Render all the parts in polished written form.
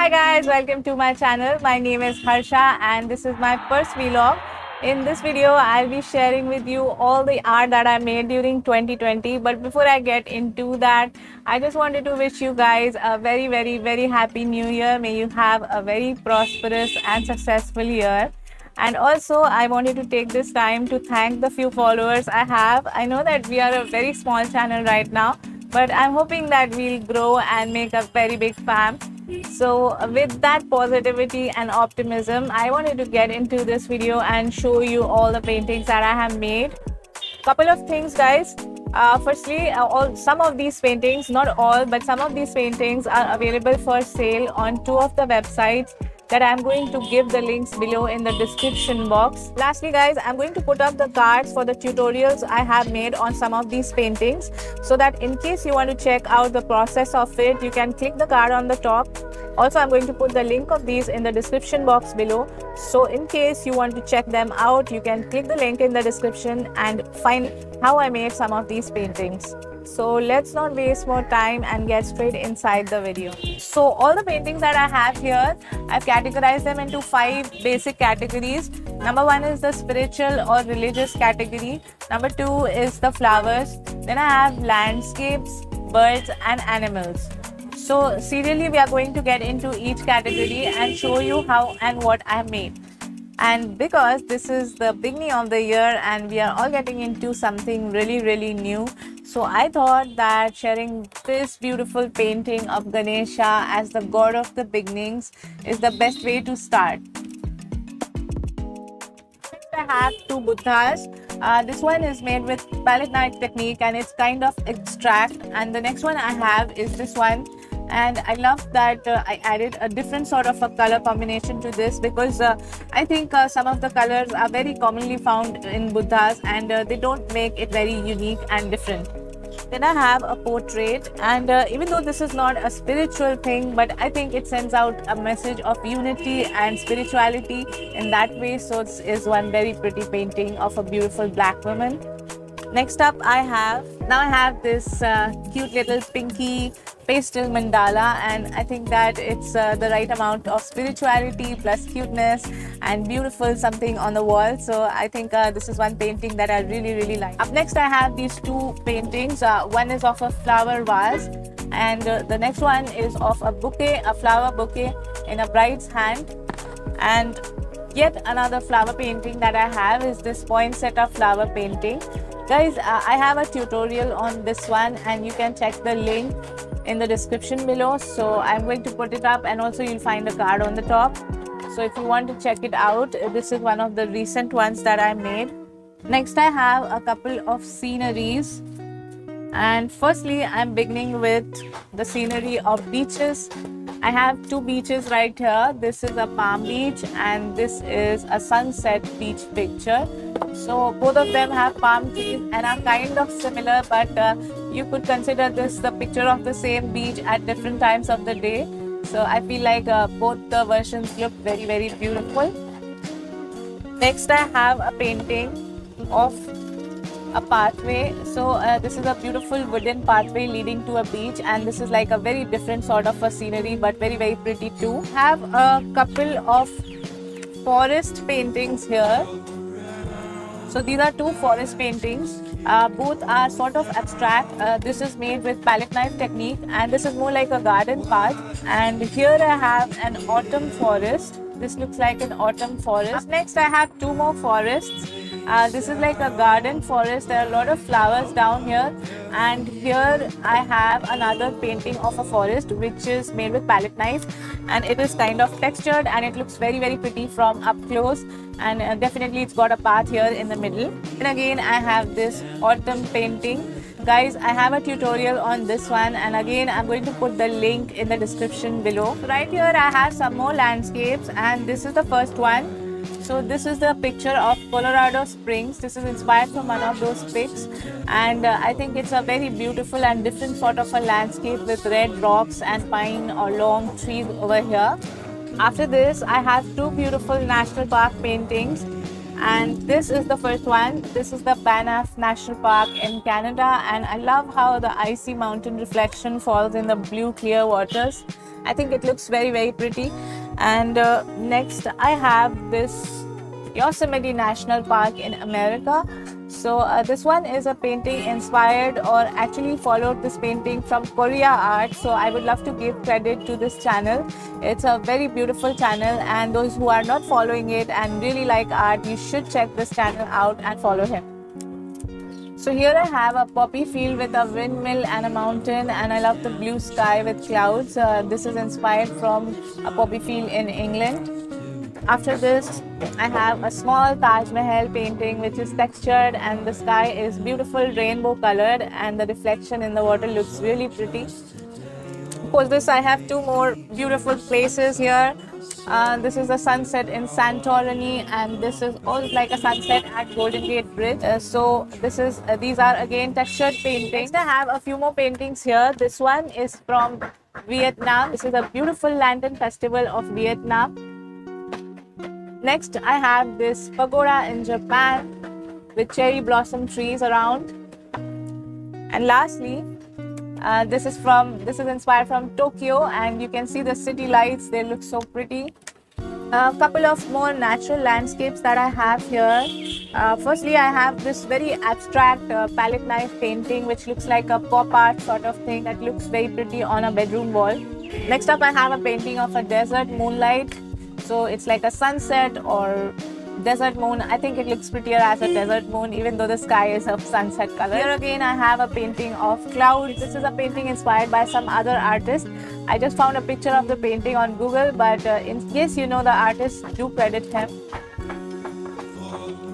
Hi guys, welcome to my channel. My name is Harsha and this is my first vlog. In this video, I'll be sharing with you all the art that I made during 2020. But before I get into that, I just wanted to wish you guys a very happy new year. May you have a very prosperous and successful year. And also, I wanted to take this time to thank the few followers I have. I know that we are a very small channel right now, but I'm hoping that we'll grow and make a very big fam. So with that positivity and optimism, I wanted to get into this video and show you all the paintings that I have made. Couple of things, guys. Firstly, some of these paintings, not all, but some of these paintings are available for sale on two of the websites that I'm going to give the links below in the description box. Lastly, guys, I'm going to put up the cards for the tutorials I have made on some of these paintings, so that in case you want to check out the process of it, you can click the card on the top. Also, I'm going to put the link of these in the description box below. So in case you want to check them out, you can click the link in the description and find how I made some of these paintings. So let's not waste more time and get straight inside the video. So all the paintings that I have here, I've categorized them into 5 basic categories. Number 1 is the spiritual or religious category. Number 2 is the flowers. Then I have landscapes, birds and animals. So serially, we are going to get into each category and show you how and what I have made. And because this is the beginning of the year and we are all getting into something really new, so I thought that sharing this beautiful painting of Ganesha as the god of the beginnings is the best way to start. Next, I have 2 Buddhas. This one is made with palette knife technique and it's kind of abstract. And the next one I have is this one. And I love that I added a different sort of a color combination to this, because I think some of the colors are very commonly found in Buddhas and they don't make it very unique and different. Then I have a portrait, and even though this is not a spiritual thing, but I think it sends out a message of unity and spirituality in that way. So it is one very pretty painting of a beautiful black woman. Next up, I have this cute little pinky pastel mandala, and I think that it's the right amount of spirituality plus cuteness and beautiful something on the wall. So I think this is one painting that I really like. Up next, I have these 2 paintings. One is of a flower vase, and the next one is of a flower bouquet in a bride's hand. And yet another flower painting that I have is this poinsettia flower painting. Guys, I have a tutorial on this one and you can check the link in the description below. So I'm going to put it up, and also you'll find a card on the top. So if you want to check it out, this is one of the recent ones that I made. Next, I have a couple of sceneries. And firstly, I'm beginning with the scenery of beaches. I have 2 beaches right here. This is a palm beach and this is a sunset beach picture. So both of them have palm trees and are kind of similar, but you could consider this the picture of the same beach at different times of the day. So I feel like both the versions look very beautiful. Next, I have a painting of a pathway. So this is a beautiful wooden pathway leading to a beach, and this is like a very different sort of a scenery, but very pretty too. Have a couple of forest paintings here. So these are 2 forest paintings. Both are sort of abstract. This is made with palette knife technique and this is more like a garden path. And here I have an autumn forest. This looks like an autumn forest. Up next, I have 2 more forests. This is like a garden forest. There are a lot of flowers down here, and here I have another painting of a forest which is made with palette knife, and it is kind of textured and it looks very pretty from up close, and definitely it's got a path here in the middle. And again, I have this autumn painting. Guys, I have a tutorial on this one, and again I'm going to put the link in the description below. Right here I have some more landscapes, and this is the first one. So this is the picture of Colorado Springs. This is inspired from one of those pics, and I think it's a very beautiful and different sort of a landscape with red rocks and pine or long trees over here. After this, I have 2 beautiful national park paintings, and this is the first one. This is the Banff National Park in Canada, and I love how the icy mountain reflection falls in the blue clear waters. I think it looks very pretty. And next I have this Yosemite National Park in America. So this one is a painting inspired, or actually followed this painting from Korea art. So I would love to give credit to this channel. It's a very beautiful channel, and those who are not following it and really like art, you should check this channel out and follow him. So here I have a poppy field with a windmill and a mountain, and I love the blue sky with clouds. This is inspired from a poppy field in England. After this, I have a small Taj Mahal painting which is textured, and the sky is beautiful rainbow colored, and the reflection in the water looks really pretty. For this, I have two more beautiful places here. This is the sunset in Santorini, and this is also like a sunset at Golden Gate Bridge. These are again textured paintings. I have a few more paintings here. This one is from Vietnam. This is a beautiful lantern festival of Vietnam. Next, I have this pagoda in Japan with cherry blossom trees around. And lastly, this is inspired from Tokyo, and you can see the city lights. They look so pretty. A couple of more natural landscapes that I have here. Firstly, I have this very abstract palette knife painting which looks like a pop art sort of thing that looks very pretty on a bedroom wall. Next up, I have a painting of a desert moonlight. So it's like a sunset or desert moon. I think it looks prettier as a desert moon, even though the sky is of sunset color. Here again, I have a painting of clouds. This is a painting inspired by some other artist. I just found a picture of the painting on Google, but in case you know the artist, do credit him.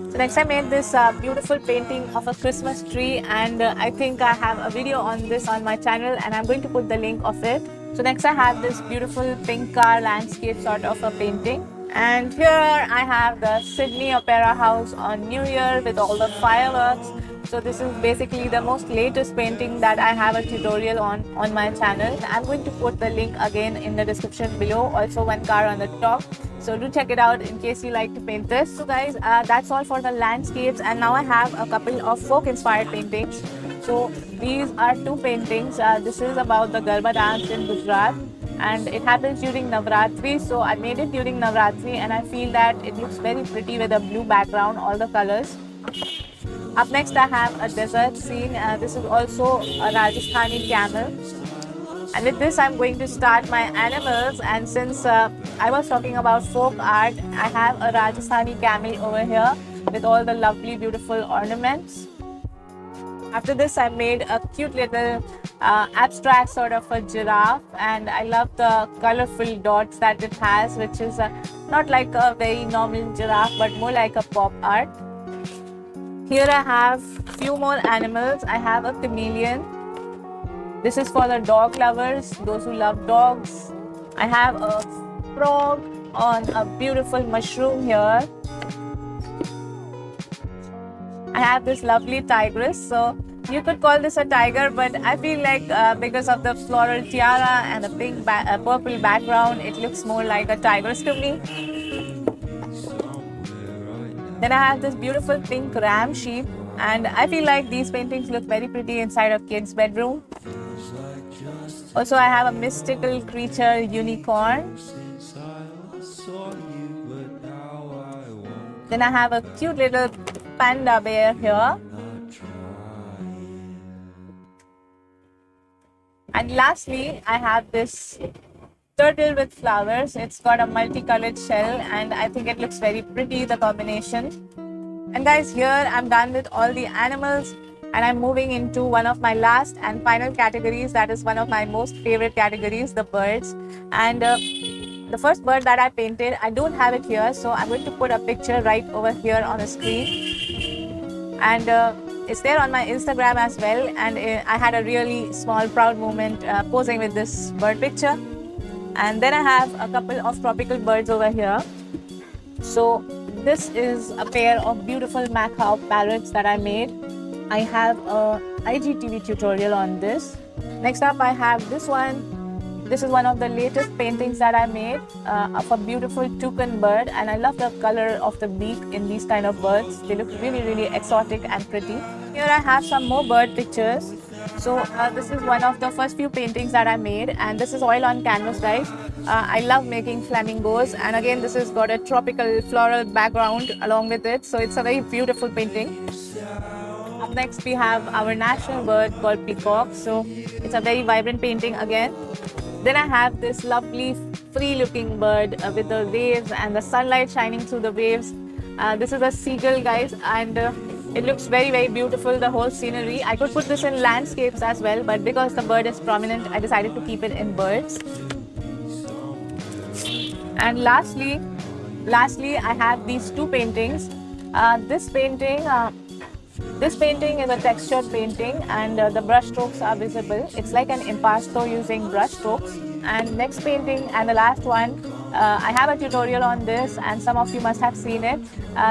So next, I made this beautiful painting of a Christmas tree, and I think I have a video on this on my channel, and I'm going to put the link of it. So next I have this beautiful pink car landscape sort of a painting. And here I have the Sydney Opera House on New Year with all the fireworks. So this is basically the most latest painting that I have a tutorial on my channel. I'm going to put the link again in the description below. Also one car on the top. So do check it out in case you like to paint this. So guys, that's all for the landscapes. And now I have a couple of folk inspired paintings. So these are two paintings. This is about the Garba dance in Gujarat, and it happens during Navratri. So I made it during Navratri, and I feel that it looks very pretty with a blue background, all the colors. Up next I have a desert scene. This is also a Rajasthani camel. And with this I'm going to start my animals, and since I was talking about folk art, I have a Rajasthani camel over here with all the lovely beautiful ornaments. After this, I made a cute little abstract sort of a giraffe, and I love the colorful dots that it has, which is not like a very normal giraffe but more like a pop art. Here I have few more animals. I have a chameleon. This is for the dog lovers, those who love dogs. I have a frog on a beautiful mushroom here. I have this lovely tigress. So you could call this a tiger, but I feel like because of the floral tiara and the pink purple background, it looks more like a tigress to me. Then I have this beautiful pink ram sheep, and I feel like these paintings look very pretty inside a kid's bedroom. Also, I have a mystical creature unicorn. Then I have a cute little panda bear here. And lastly, I have this turtle with flowers. It's got a multicolored shell, and I think it looks very pretty, the combination. And guys, here I'm done with all the animals, and I'm moving into one of my last and final categories. That is one of my most favorite categories, the birds. And the first bird that I painted, I don't have it here, so I'm going to put a picture right over here on the screen. And it's there on my Instagram as well, and I had a really small proud moment posing with this bird picture. And then I have a couple of tropical birds over here. So this is a pair of beautiful macaw parrots that I made. I have a IGTV tutorial on this. Next up I have this one. This is one of the latest paintings that I made of a beautiful toucan bird, and I love the color of the beak in these kind of birds. They look really, really exotic and pretty. Here I have some more bird pictures. So this is one of the first few paintings that I made, and this is oil on canvas, guys. I love making flamingos, and again this has got a tropical floral background along with it, so it's a very beautiful painting. Up next we have our national bird called peacock, so it's a very vibrant painting again. Then I have this lovely free looking bird with the waves and the sunlight shining through the waves. This is a seagull, guys, and it looks very beautiful, the whole scenery. I could put this in landscapes as well, but because the bird is prominent, I decided to keep it in birds. And lastly I have these two paintings. This painting is a textured painting, and the brush strokes are visible. It's like an impasto using brush strokes. And next painting and the last one, I have a tutorial on this, and some of you must have seen it.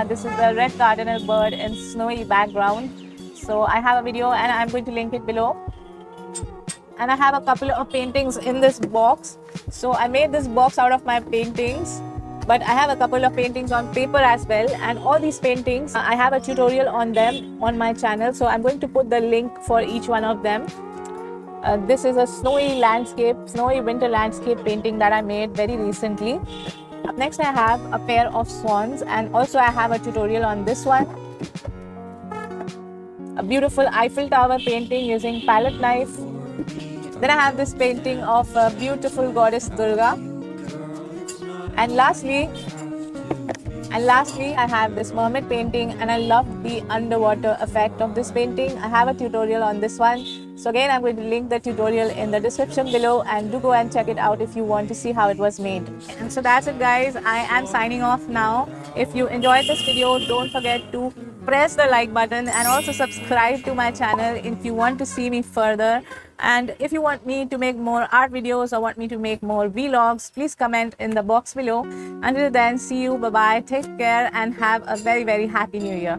This is the red cardinal bird in snowy background. So I have a video and I'm going to link it below. And I have a couple of paintings in this box. So I made this box out of my paintings, but I have a couple of paintings on paper as well, and all these paintings I have a tutorial on them on my channel, so I'm going to put the link for each one of them. This is a snowy winter landscape painting that I made very recently. Up next I have a pair of swans, and also I have a tutorial on this one. A beautiful Eiffel Tower painting using palette knife. Then I have this painting of a beautiful goddess Durga. And lastly, I have this mermaid painting, and I love the underwater effect of this painting. I have a tutorial on this one. So again, I'm going to link the tutorial in the description below, and do go and check it out if you want to see how it was made. And so that's it, guys. I am signing off now. If you enjoyed this video, don't forget to press the like button and also subscribe to my channel if you want to see me further. And if you want me to make more art videos or want me to make more vlogs, please comment in the box below. Until then, see you, bye bye, take care, and have a very happy new year.